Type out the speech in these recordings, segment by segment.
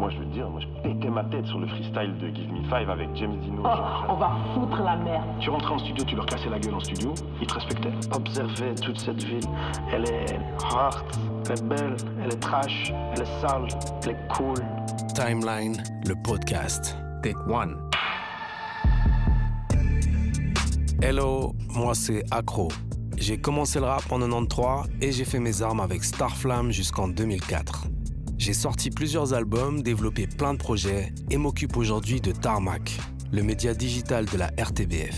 Moi, je veux te dire, moi, je pétais ma tête sur le freestyle de Give Me Five avec James Dino. Oh, on va foutre la merde. Tu rentrais en studio, tu leur cassais la gueule en studio, ils te respectaient. Observer toute cette ville, elle est hard, elle est belle, elle est trash, elle est sale, elle est cool. Timeline, le podcast. Take one. Hello, moi c'est Accro. J'ai commencé le rap en 93 et j'ai fait mes armes avec Starflame jusqu'en 2004. J'ai sorti plusieurs albums, développé plein de projets et m'occupe aujourd'hui de Tarmac, le média digital de la RTBF.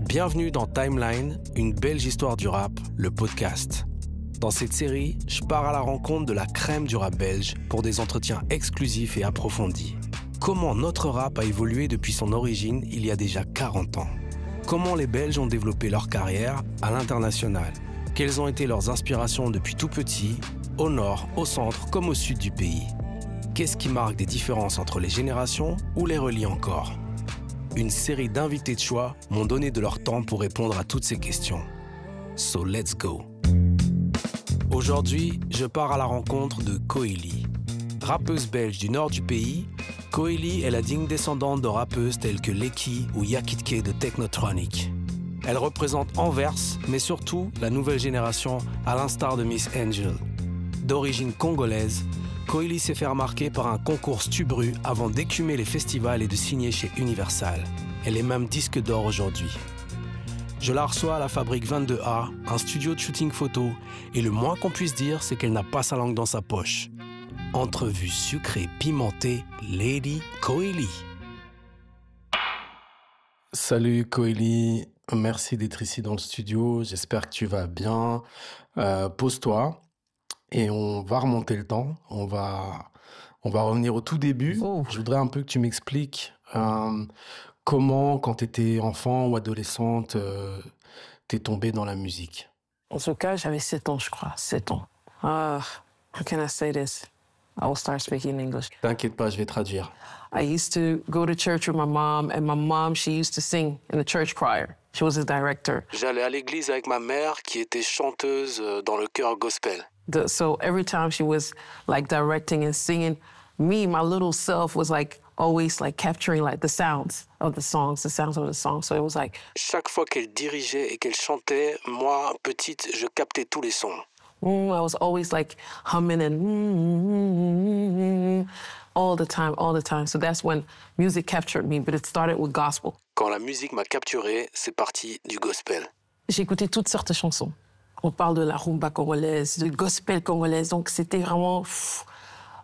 Bienvenue dans Timeline, une belge histoire du rap, le podcast. Dans cette série, je pars à la rencontre de la crème du rap belge pour des entretiens exclusifs et approfondis. Comment notre rap a évolué depuis son origine il y a déjà 40 ans. Comment les Belges ont développé leur carrière à l'international. Quelles ont été leurs inspirations depuis tout petit, au nord, au centre comme au sud du pays. Qu'est-ce qui marque des différences entre les générations ou les relie encore? Une série d'invités de choix m'ont donné de leur temps pour répondre à toutes ces questions. So let's go. Aujourd'hui, je pars à la rencontre de Koeli. Rappeuse belge du nord du pays, Koeli est la digne descendante de rappeuses telles que Leki ou Yakitke de Technotronic. Elle représente Anvers, mais surtout la nouvelle génération à l'instar de Miss Angel. D'origine congolaise, Koeli s'est fait remarquer par un concours Stubru avant d'écumer les festivals et de signer chez Universal. Elle est même disque d'or aujourd'hui. Je la reçois à la Fabrique 22A, un studio de shooting photo, et le moins qu'on puisse dire, c'est qu'elle n'a pas sa langue dans sa poche. Entrevue sucrée, pimentée, Lady Koeli. Salut Koeli, merci d'être ici dans le studio, j'espère que tu vas bien. Pose-toi et on va remonter le temps, on va revenir au tout début. Je voudrais un peu que tu m'expliques comment, quand tu étais enfant ou adolescente, t'es tombée dans la musique. En tout cas, j'avais 7 ans, je crois. 7 ans. How can I say this? I will start speaking English. T'inquiète pas, je vais traduire. I used to go to church with my mom, and my mom, she used to sing in the church choir. She was a director. J'allais à l'église avec ma mère qui était chanteuse dans le chœur gospel. So every time she was like directing and singing, me, my little self was like always like capturing like the sounds of the songs. So it was like... Chaque fois qu'elle dirigeait et qu'elle chantait, moi, petite, je captais tous les sons. I was always like humming and all the time. So that's when music captured me, but it started with gospel. Quand la musique m'a capturé, c'est parti du gospel. J'ai écouté toutes sortes de chansons. On parle de la rumba congolaise, du gospel congolaise, donc c'était vraiment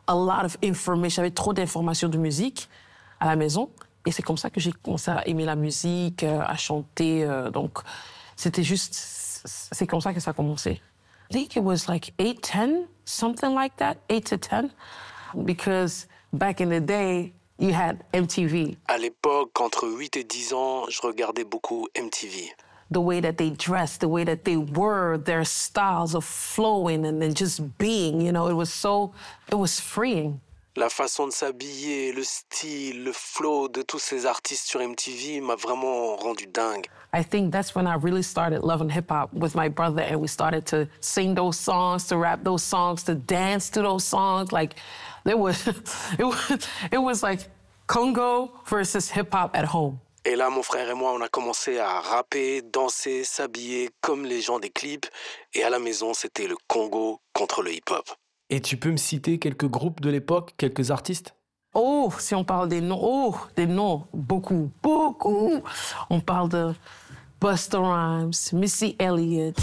a lot of information. J'avais trop d'informations de musique à la maison, et c'est comme ça que j'ai commencé à aimer la musique, à chanter. Donc c'était juste, c'est comme ça que ça a commencé. I think it was like 8, 10, something like that, 8 to 10, because back in the day, you had MTV. À l'époque, entre 8 et 10 ans, je regardais beaucoup MTV. The way that they dressed, the way that they were, their styles of flowing and then just being, it was freeing. La façon de s'habiller, le style, le flow de tous ces artistes sur MTV m'a vraiment rendu dingue. I think that's when I really started loving hip-hop with my brother, and we started to sing those songs, to rap those songs, to dance to those songs. Like, it was like Congo versus hip-hop at home. Et là, mon frère et moi, on a commencé à rapper, danser, s'habiller comme les gens des clips. Et à la maison, c'était le Congo contre le hip-hop. Et tu peux me citer quelques groupes de l'époque, quelques artistes? Oh, si on parle des noms, beaucoup. On parle de Busta Rhymes, Missy Elliott,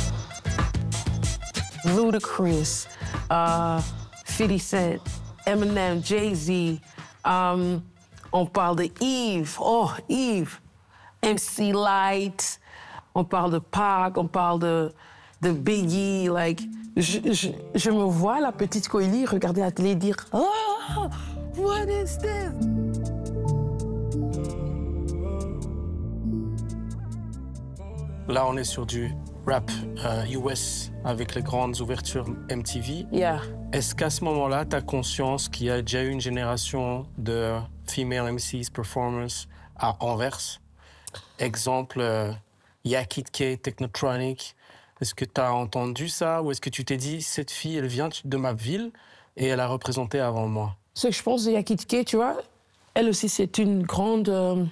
Ludacris, 50 Cent, Eminem, Jay-Z. On parle de Yves, MC Lyte. On parle de Pac, on parle de Biggie. Like, je me vois la petite Koeli regarder la télé et dire « Oh, what is this? » Là, on est sur du rap US avec les grandes ouvertures MTV. Yeah. Est-ce qu'à ce moment-là, tu as conscience qu'il y a déjà eu une génération de female MCs, performers à Anvers? Exemple, Yakitke, Technotronic. Est-ce que tu as entendu ça ou est-ce que tu t'es dit, cette fille, elle vient de ma ville et elle a représenté avant moi? ce que je pense de Yakid K, tu vois, elle aussi, c'est une grande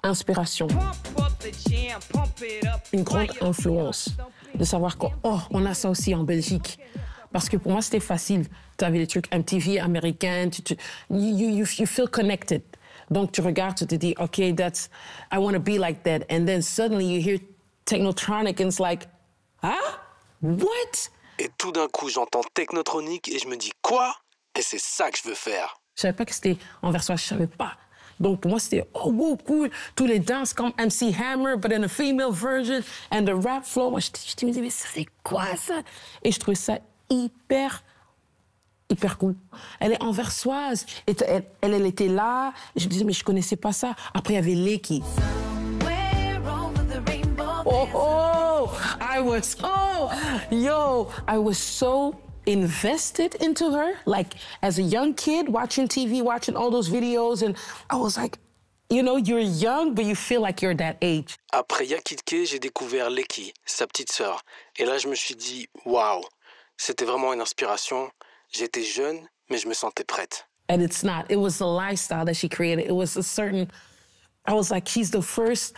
inspiration, une grande influence de savoir qu'on a ça aussi en Belgique. Parce que pour moi, c'était facile. Tu avais les trucs MTV américains, you feel connected. Donc, tu regardes, tu te dis, OK, I want to be like that. And then suddenly you hear Technotronic and it's like, ah, what? Et tout d'un coup, j'entends Technotronic et je me dis, quoi? Et c'est ça que je veux faire. Je savais pas que c'était anversois, je savais pas. Donc, pour moi, c'était, oh, wow, cool. Tous les danses comme MC Hammer, but in a female version, and the rap flow. Moi, je me disais, mais c'est quoi ça? Et je trouvais ça hyper cool. Elle est anversoise. Et elle était là. Et je me disais, mais je connaissais pas ça. Après, il y avait Lecky. I was so invested into her, like as a young kid watching TV, watching all those videos, and I was like, you know, you're young, but you feel like you're that age. Après Yakid K, j'ai découvert Lecky, sa petite sœur. Et là, je me suis dit, waouh, c'était vraiment une inspiration. J'étais jeune, mais je me sentais prête. And it's not. It was the lifestyle that she created. It was a certain... I was like, she's the first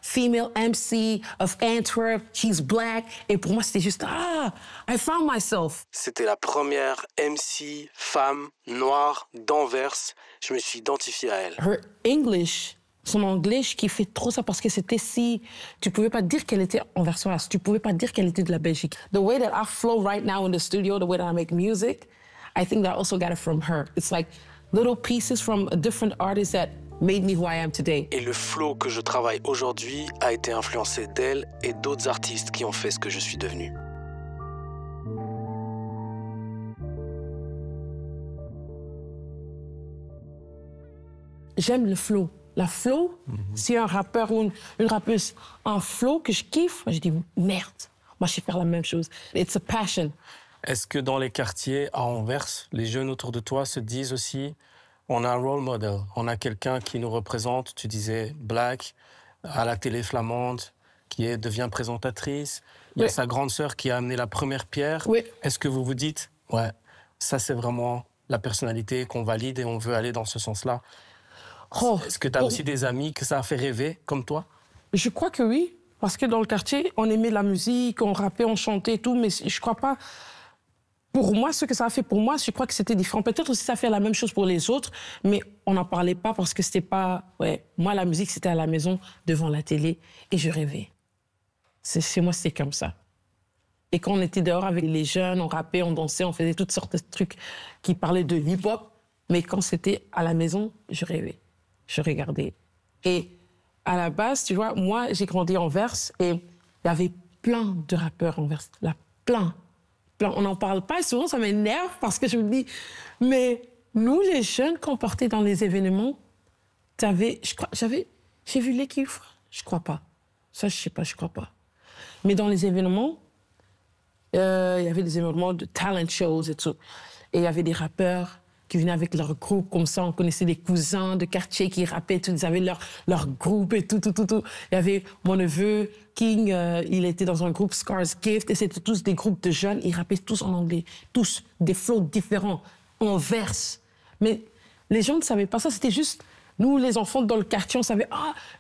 female MC of Antwerp. She's black. Et pour moi, c'était juste, I found myself. C'était la première MC femme noire d'Anvers. Je me suis identifié à elle. Her English, son anglais qui fait trop ça parce que c'était si... Tu pouvais pas dire qu'elle était anversoise. Tu pouvais pas dire qu'elle était de la Belgique. The way that I flow right now in the studio, the way that I make music, I think that I also got it from her. It's like little pieces from a different artist that made me who I am today. Et le flow que je travaille aujourd'hui a été influencé d'elle et d'autres artistes qui ont fait ce que je suis devenu. J'aime le flow. La flow, si un rappeur ou une rappeuse a un flow que je kiffe, je dis merde, moi je sais faire la même chose. It's a passion. Est-ce que dans les quartiers à Anvers, les jeunes autour de toi se disent aussi, on a un role model, on a quelqu'un qui nous représente, tu disais Black, à la télé flamande, qui devient présentatrice. Il y a sa grande sœur qui a amené la première pierre. Oui. Est-ce que vous vous dites, ouais, ça c'est vraiment la personnalité qu'on valide et on veut aller dans ce sens-là? Est-ce que tu as aussi des amis que ça a fait rêver, comme toi? Je crois que oui, parce que dans le quartier, on aimait la musique, on rappait, on chantait et tout, mais je crois pas... Pour moi, ce que ça a fait pour moi, je crois que c'était différent. Peut-être aussi ça fait la même chose pour les autres, mais on n'en parlait pas parce que c'était pas... Ouais, moi, la musique, c'était à la maison, devant la télé, et je rêvais. Chez moi, c'était comme ça. Et quand on était dehors avec les jeunes, on rappait, on dansait, on faisait toutes sortes de trucs qui parlaient de hip-hop, mais quand c'était à la maison, je rêvais, je regardais. Et à la base, tu vois, moi, j'ai grandi en Anvers et il y avait plein de rappeurs en Anvers, là, plein. On n'en parle pas et souvent ça m'énerve parce que je me dis, mais nous les jeunes qu'on portait dans les événements, j'ai vu l'équipe, je crois pas. Ça, je sais pas, je crois pas. Mais dans les événements, il y avait des événements de talent shows et tout. Et il y avait des rappeurs qui venaient avec leur groupe, comme ça, on connaissait des cousins de quartier qui rappaient, tout, ils avaient leur groupe et tout. Il y avait mon neveu, King, il était dans un groupe Scars Gift, et c'était tous des groupes de jeunes, ils rappaient tous en anglais, tous des flows différents, en verse. Mais les gens ne savaient pas ça, c'était juste, nous, les enfants dans le quartier, on savait,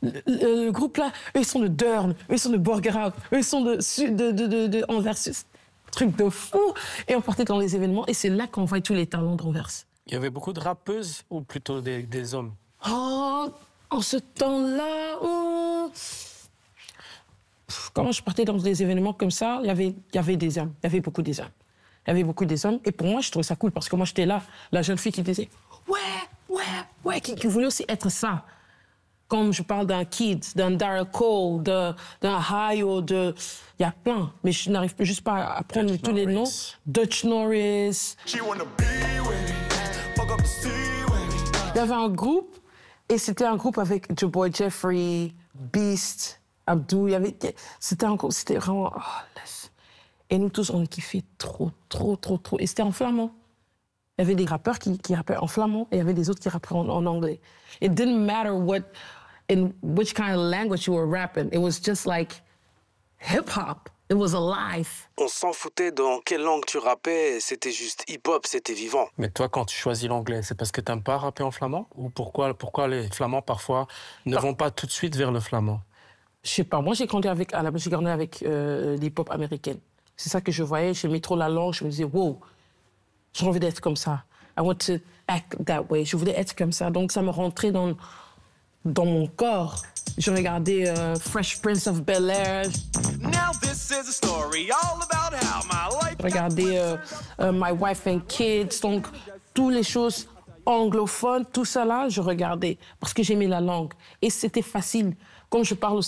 le groupe là, eux, ils sont de Deurne, eux, ils sont de Borgerhout, eux, ils sont de Anvers, truc de fou. Et on partait dans les événements, et c'est là qu'on voit tous les talents d'Anvers. Il y avait beaucoup de rappeuses ou plutôt des hommes? Oh, en ce temps-là, quand je partais dans des événements comme ça, il y avait des hommes, il y avait beaucoup des hommes. Il y avait beaucoup des hommes, et pour moi, je trouvais ça cool, parce que moi, j'étais là, la jeune fille qui disait « ouais », qui voulait aussi être ça. Comme je parle d'un Kid, d'un Daryl Cole, d'un Hayo, il y a plein, mais je n'arrive juste pas à prendre tous les noms. Dutch Norris. Il y avait un groupe, et c'était un groupe avec Joe Boy Jeffrey, Beast, Abdou. C'était un groupe, c'était vraiment... et nous tous, on kiffait trop. Et c'était en flamand. Il y avait des rappeurs qui rappaient en flamand, et il y avait des autres qui rappaient en anglais. It didn't matter in which kind of language you were rapping. It was just like hip-hop. It was alive. On s'en foutait dans quelle langue tu rappais, c'était juste hip-hop, c'était vivant. Mais toi, quand tu choisis l'anglais, c'est parce que tu n'aimes pas rapper en flamand? Ou pourquoi les flamands, parfois, ne vont pas tout de suite vers le flamand? Je sais pas, moi j'ai grandi avec l'hip-hop américaine. C'est ça que je voyais, j'aimais trop la langue, je me disais, wow, j'ai envie d'être comme ça. I want to act that way. Je voulais être comme ça, donc ça me rentrait dans mon corps. Je regardais Fresh Prince of Bel-Air. Je regardais My Wife and Kids, donc toutes les choses anglophones, tout ça là, je regardais parce que j'aimais la langue. Et c'était facile. Comme je parle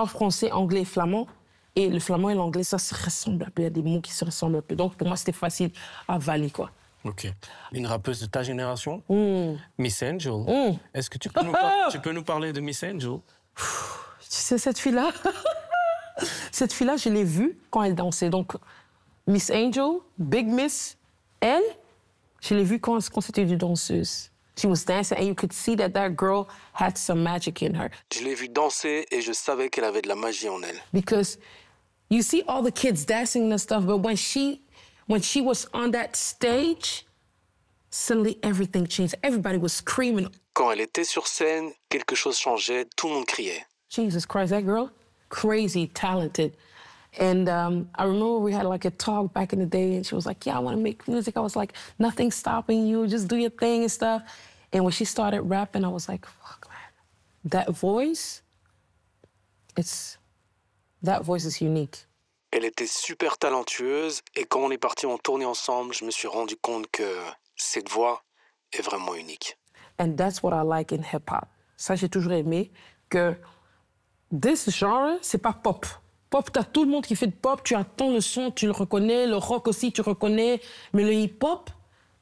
français, anglais, flamand. Et le flamand et l'anglais, ça se ressemble un peu. Il y a des mots qui se ressemblent un peu. Donc pour moi, c'était facile à avaler, quoi. Ok. Une rappeuse de ta génération, Miss Angel. Est-ce que tu peux nous parler de Miss Angel? Tu sais, cette fille-là, je l'ai vue quand elle dansait. Donc, Miss Angel, Big Miss, elle, je l'ai vue quand c'était une danseuse. She was dancing and you could see that girl had some magic in her. Je l'ai vue danser et je savais qu'elle avait de la magie en elle. Because you see all the kids dancing and stuff, but when she was on that stage, suddenly everything changed. Everybody was screaming. Quand elle était sur scène, quelque chose changeait, tout le monde criait. Jesus Christ, that girl, crazy talented. And I remember we had like a talk back in the day, and she was like, yeah, I want to make music. I was like, nothing's stopping you, just do your thing and stuff. And when she started rapping, I was like, fuck, man, that voice is unique. Elle était super talentueuse, et quand on est parti en tournée ensemble, je me suis rendu compte que cette voix est vraiment unique. And that's what I like in hip-hop. Ça, j'ai toujours aimé que this genre, c'est pas pop. Pop, t'as tout le monde qui fait de pop, tu attends le son, tu le reconnais, le rock aussi, tu reconnais. Mais le hip-hop,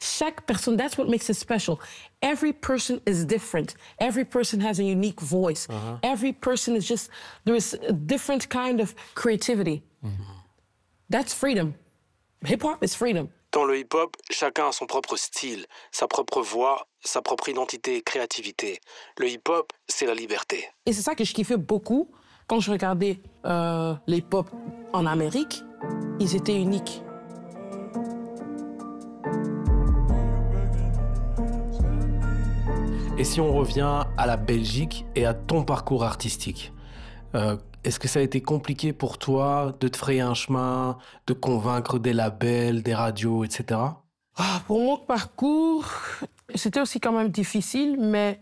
chaque personne, that's what makes it special. Every person is different. Every person has a unique voice. Every person is just, there is a different kind of creativity. That's freedom. Hip-hop is freedom. Dans le hip-hop, chacun a son propre style, sa propre voix, sa propre identité et créativité. Le hip-hop, c'est la liberté. Et c'est ça que je kiffais beaucoup quand je regardais les hip-hop en Amérique. Ils étaient uniques. Et si on revient à la Belgique et à ton parcours artistique, est-ce que ça a été compliqué pour toi de te frayer un chemin, de convaincre des labels, des radios, etc. Pour mon parcours, c'était aussi quand même difficile, mais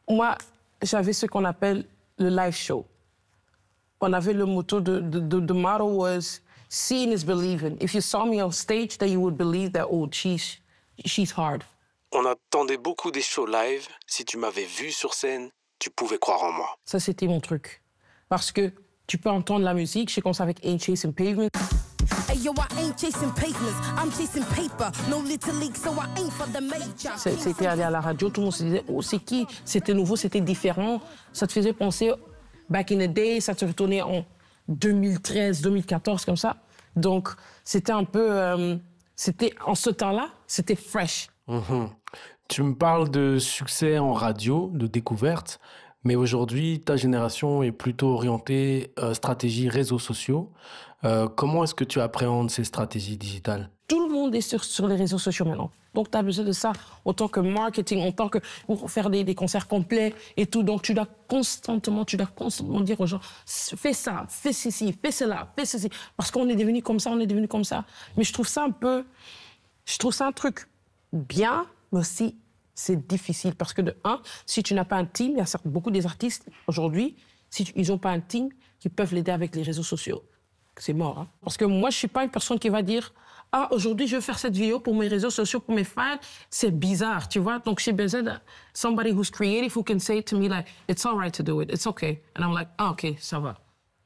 moi, j'avais ce qu'on appelle le live show. On avait le motto, the motto was, seeing is believing. If you saw me on stage, then you would believe that, oh, she's hard. On attendait beaucoup des shows live. Si tu m'avais vu sur scène, tu pouvais croire en moi. Ça, c'était mon truc. Parce que tu peux entendre la musique. J'ai commencé avec Ain't Chasing Pavement. C'était aller à la radio, tout le monde se disait, oh, c'est qui? C'était nouveau, c'était différent. Ça te faisait penser, back in the day, ça te retournait en 2013, 2014, comme ça. Donc, c'était un peu... en ce temps-là, c'était fresh. Tu me parles de succès en radio, de découverte, mais aujourd'hui, ta génération est plutôt orientée stratégie réseaux sociaux. Comment est-ce que tu appréhendes ces stratégies digitales? Tout le monde est sur les réseaux sociaux maintenant. Donc, tu as besoin de ça autant que marketing, autant que pour faire des concerts complets et tout. Donc, tu dois constamment dire aux gens, fais ça, fais ceci, fais cela, fais ceci. Parce qu'on est devenu comme ça, Mais je trouve ça un truc bien, mais aussi c'est difficile. Parce que de un, si tu n'as pas un team, il y a beaucoup des artistes aujourd'hui, ils n'ont pas un team qui peuvent l'aider avec les réseaux sociaux. C'est mort. Hein? Parce que moi, je ne suis pas une personne qui va dire « Ah, aujourd'hui, je veux faire cette vidéo pour mes réseaux sociaux, pour mes fans. » C'est bizarre, tu vois. Donc, j'ai besoin de somebody who's creative who can say to me like « It's all right to do it. It's okay. » And I'm like « Ah, OK, ça va. »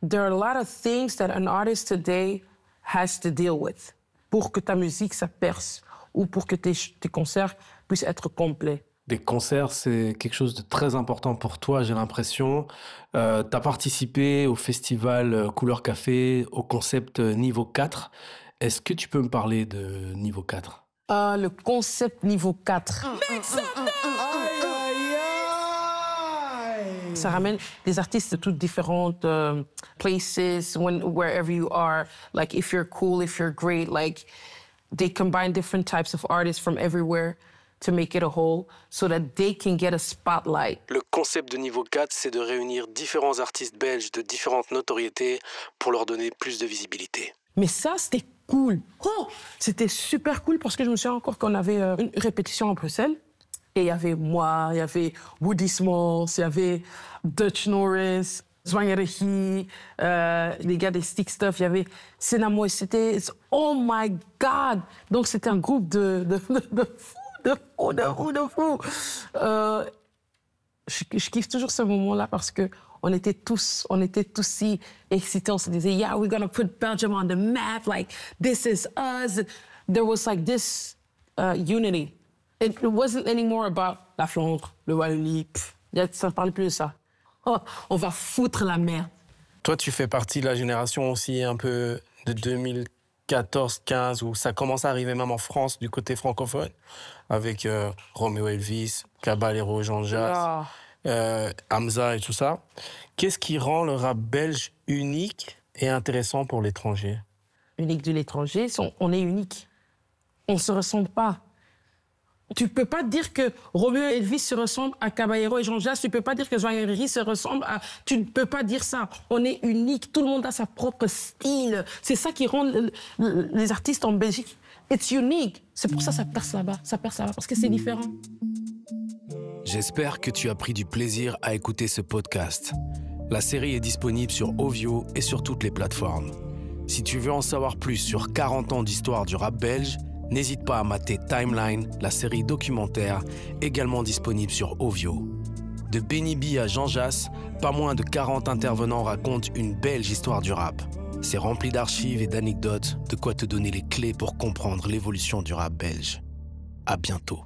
There are a lot of things that an artist today has to deal with pour que ta musique, ça perce ou pour que tes concerts puissent être complets. Des concerts, c'est quelque chose de très important pour toi, j'ai l'impression. Tu as participé au festival Couleur Café, au concept Niveau 4. Est-ce que tu peux me parler de Niveau 4? Le concept Niveau 4. Ça ramène des artistes de toutes différentes places, wherever you are. Like, if you're cool, if you're great, like, they combine different types of artists from everywhere to make it a whole, so that they can get a spotlight. Le concept de Niveau 4, c'est de réunir différents artistes belges de différentes notoriétés pour leur donner plus de visibilité. Mais ça, c'était cool. Oh, c'était super cool parce que je me souviens encore qu'on avait une répétition à Bruxelles. Et il y avait moi, il y avait Woody Smalls, il y avait Dutch Norris, Zwangerehi, les gars des Stick Stuff, il y avait Senamo. C'était... Oh my God! Donc, c'était un groupe de fous. Je kiffe toujours ce moment-là parce que on était tous si excités. On se disait, yeah, we're gonna put Belgium on the map. Like, this is us. There was like this unity. It wasn't anymore about la Flandre, le Wallonie. Ça ne parlait plus de ça. Oh, on va foutre la merde. Toi, tu fais partie de la génération aussi un peu de 2014-15 où ça commence à arriver même en France du côté francophone avec Romeo Elvis, Caballero, Jean-Jacques, Hamza et tout ça. Qu'est-ce qui rend le rap belge unique et intéressant pour l'étranger? Unique de l'étranger, on est unique. On ne se ressemble pas. Tu ne peux pas dire que Romeo Elvis se ressemble à Caballero et Jean-Jacques. Tu ne peux pas dire que Zwangerehi se ressemble à... Tu ne peux pas dire ça. On est unique. Tout le monde a sa propre style. C'est ça qui rend les artistes en Belgique. It's unique. C'est pour ça que ça perce là-bas. Ça perce là-bas parce que c'est différent. J'espère que tu as pris du plaisir à écouter ce podcast. La série est disponible sur Ovio et sur toutes les plateformes. Si tu veux en savoir plus sur 40 ans d'histoire du rap belge, n'hésite pas à mater Timeline, la série documentaire, également disponible sur Ovio. De Benny B à Jean Jass, pas moins de 40 intervenants racontent une belge histoire du rap. C'est rempli d'archives et d'anecdotes, de quoi te donner les clés pour comprendre l'évolution du rap belge. À bientôt.